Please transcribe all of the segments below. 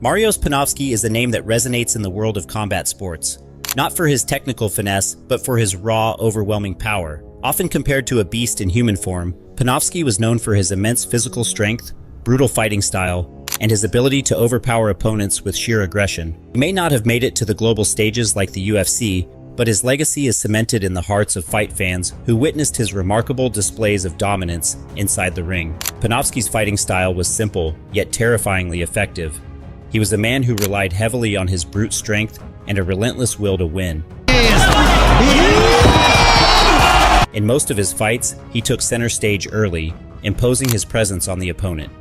Mariusz Pudzianowski is a name that resonates in the world of combat sports, not for his technical finesse, but for his raw, overwhelming power. Often compared to a beast in human form, Pudzianowski was known for his immense physical strength, brutal fighting style, and his ability to overpower opponents with sheer aggression. He may not have made it to the global stages like the UFC, but his legacy is cemented in the hearts of fight fans who witnessed his remarkable displays of dominance inside the ring. Pudzianowski's fighting style was simple, yet terrifyingly effective. He was a man who relied heavily on his brute strength and a relentless will to win. In most of his fights, he took center stage early, imposing his presence on the opponent.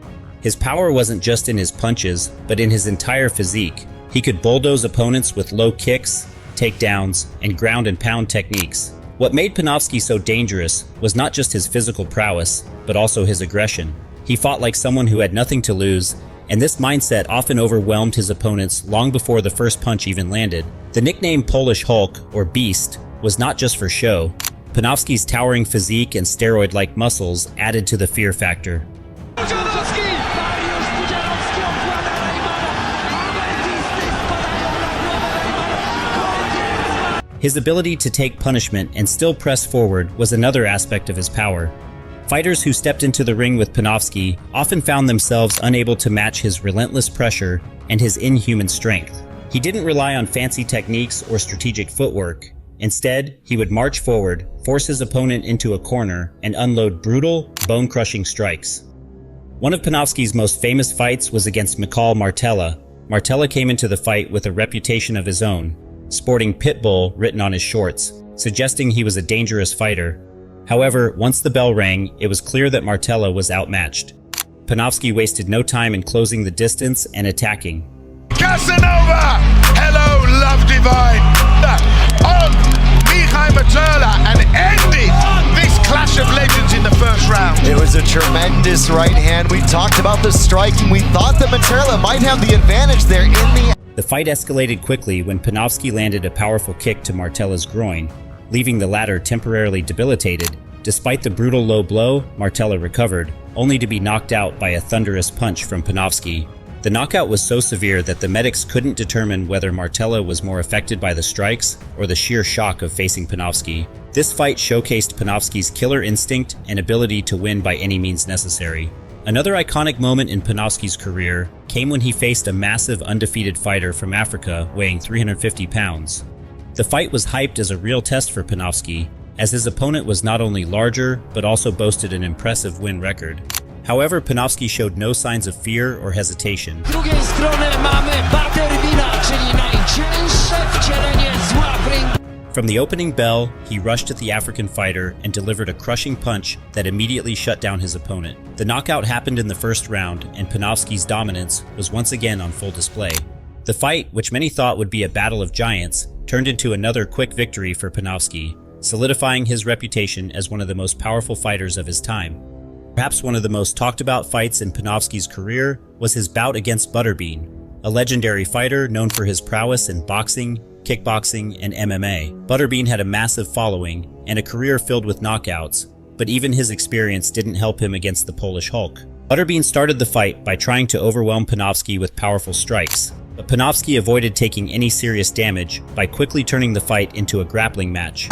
His power wasn't just in his punches, but in his entire physique. He could bulldoze opponents with low kicks, takedowns, and ground and pound techniques. What made Pudzianowski so dangerous was not just his physical prowess, but also his aggression. He fought like someone who had nothing to lose, and this mindset often overwhelmed his opponents long before the first punch even landed. The nickname Polish Hulk, or Beast, was not just for show. Pudzianowski's towering physique and steroid-like muscles added to the fear factor. His ability to take punishment and still press forward was another aspect of his power. Fighters who stepped into the ring with Pudzianowski often found themselves unable to match his relentless pressure and his inhuman strength. He didn't rely on fancy techniques or strategic footwork. Instead, he would march forward, force his opponent into a corner, and unload brutal, bone-crushing strikes. One of Pudzianowski's most famous fights was against Michał Martela. Martela came into the fight with a reputation of his own, sporting Pitbull written on his shorts, suggesting he was a dangerous fighter. However, once the bell rang, it was clear that Martela was outmatched. Pudzianowski wasted no time in closing the distance and attacking. Casanova! Hello, love divine! On Michał Martela and ended this clash of legends in the first round. It was a tremendous right hand. We talked about the striking. We thought that Martela might have the advantage there in the fight escalated quickly when Pudzianowski landed a powerful kick to Martela's groin, leaving the latter temporarily debilitated. Despite the brutal low blow, Martela recovered, only to be knocked out by a thunderous punch from Pudzianowski. The knockout was so severe that the medics couldn't determine whether Martela was more affected by the strikes or the sheer shock of facing Pudzianowski. This fight showcased Pudzianowski's killer instinct and ability to win by any means necessary. Another iconic moment in Pudzianowski's career came when he faced a massive undefeated fighter from Africa weighing 350 pounds. The fight was hyped as a real test for Pudzianowski, as his opponent was not only larger, but also boasted an impressive win record. However, Pudzianowski showed no signs of fear or hesitation. From the opening bell, he rushed at the African fighter and delivered a crushing punch that immediately shut down his opponent. The knockout happened in the first round, and Pudzianowski's dominance was once again on full display. The fight, which many thought would be a battle of giants, turned into another quick victory for Pudzianowski, solidifying his reputation as one of the most powerful fighters of his time. Perhaps one of the most talked about fights in Pudzianowski's career was his bout against Butterbean, a legendary fighter known for his prowess in boxing, kickboxing, and MMA. Butterbean had a massive following and a career filled with knockouts, but even his experience didn't help him against the Polish Hulk. Butterbean started the fight by trying to overwhelm Pudzianowski with powerful strikes, but Pudzianowski avoided taking any serious damage by quickly turning the fight into a grappling match.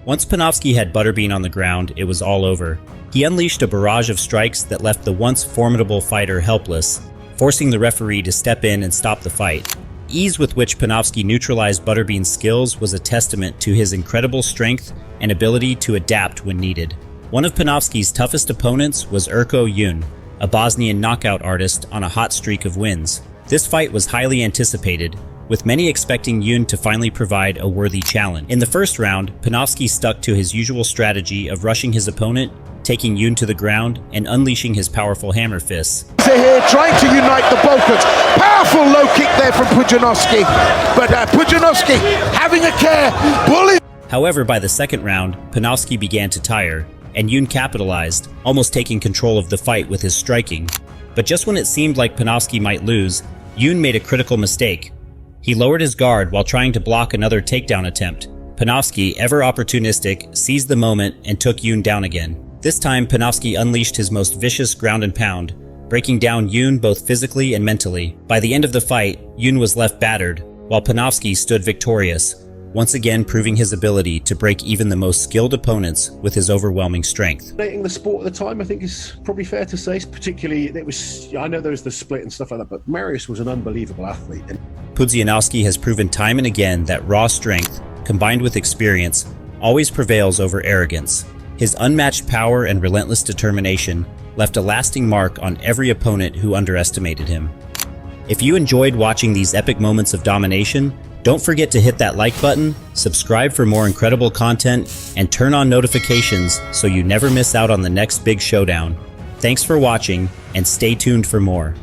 Once Pudzianowski had Butterbean on the ground, it was all over. He unleashed a barrage of strikes that left the once formidable fighter helpless, forcing the referee to step in and stop the fight. The ease with which Pudzianowski neutralized Butterbean's skills was a testament to his incredible strength and ability to adapt when needed. One of Pudzianowski's toughest opponents was Urko Yun, a Bosnian knockout artist on a hot streak of wins. This fight was highly anticipated, with many expecting Yun to finally provide a worthy challenge. In the first round, Pudzianowski stuck to his usual strategy of rushing his opponent, taking Yun to the ground, and unleashing his powerful hammer fists. Here, trying to unite the Balkans. Powerful low kick there from Pudzianowski, but Pudzianowski having a care, bully. However, by the second round, Pudzianowski began to tire, and Yun capitalized, almost taking control of the fight with his striking. But just when it seemed like Pudzianowski might lose, Yun made a critical mistake. He lowered his guard while trying to block another takedown attempt. Pudzianowski, ever opportunistic, seized the moment and took Yoon down again. This time, Pudzianowski unleashed his most vicious ground and pound, breaking down Yoon both physically and mentally. By the end of the fight, Yoon was left battered, while Pudzianowski stood victorious, once again proving his ability to break even the most skilled opponents with his overwhelming strength. The sport at the time, I think, is probably fair to say. Particularly, I know there was the split and stuff like that, but Mariusz was an unbelievable athlete. Pudzianowski has proven time and again that raw strength, combined with experience, always prevails over arrogance. His unmatched power and relentless determination left a lasting mark on every opponent who underestimated him. If you enjoyed watching these epic moments of domination, don't forget to hit that like button, subscribe for more incredible content, and turn on notifications so you never miss out on the next big showdown. Thanks for watching, and stay tuned for more.